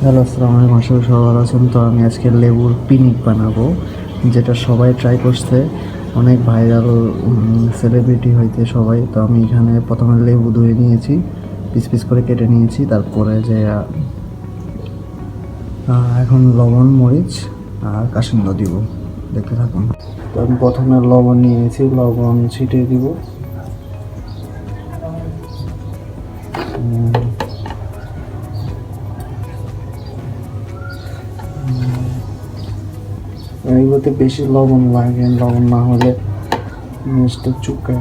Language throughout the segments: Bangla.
হ্যালো, আসসালামু আলাইকুম। আশা করি সবাই ভালো আছেন। তো আমি আজকে লেবুর পিনিক বানাবো, যেটা সবাই ট্রাই করছে, অনেক ভাইরাল সেলিব্রিটি হইতে সবাই। তো আমি এখানে প্রথমে লেবু ধুয়ে নিয়েছি, পিস পিস করে কেটে নিয়েছি। তারপরে যে এখন লবণ, মরিচ আর কাসুন্দ দিব, দেখতে থাকুন। তো আমি প্রথমে লবণ নিয়েছি, লবণ ছিটিয়ে দিব। এগুলোতে বেশি লবণ লাগে, লবণ না হলে জিনিসটা চুকা।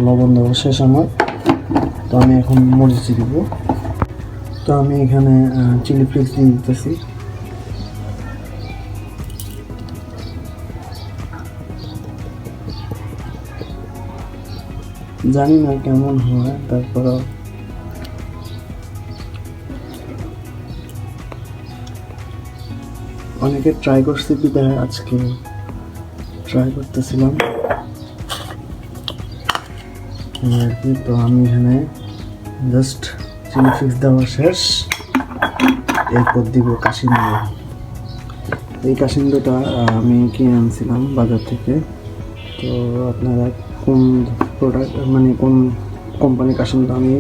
লবণ দেওয়া শেষ আমার। তো আমি এখন মরিচ দিব। তো আমি এখানে চিলি ফ্লেক্স দিয়ে দিতেছি। জানি না কেমন হয়, তারপরে অনেকে ট্রাই করছে, বিদায় আজকে ট্রাই করতেছিলাম আর কি। তো আমি এখানে জাস্ট চিলি ফ্লেক্স দেওয়া শেষ, এরপর দিব কাশিন্দ। এই কাশিন্দটা আমি কিনে আনছিলাম বাজার থেকে। তো আপনারা কোন প্রোডাক্ট, মানে কোন কোম্পানির কাশিন্দ? আমি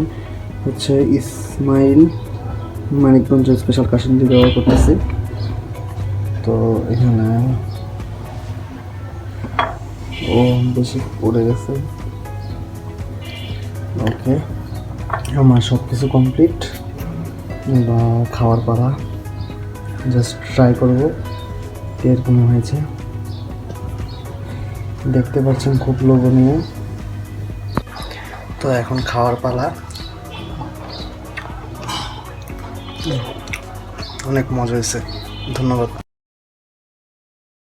হচ্ছে ইসমাইল মানিকগঞ্জ স্পেশাল কাশিন্দ ব্যবহার করতেছি। তো এখানে বেশি পড়ে গেছে। ওকে, আমার সব কিছু কমপ্লিট, বা খাওয়ার পালা। জাস্ট ট্রাই করবো এরকম হয়েছে। দেখতে পাচ্ছেন খুব লোভনীয়। তো এখন খাওয়ার পালা। অনেক মজা হয়েছে। ধন্যবাদ।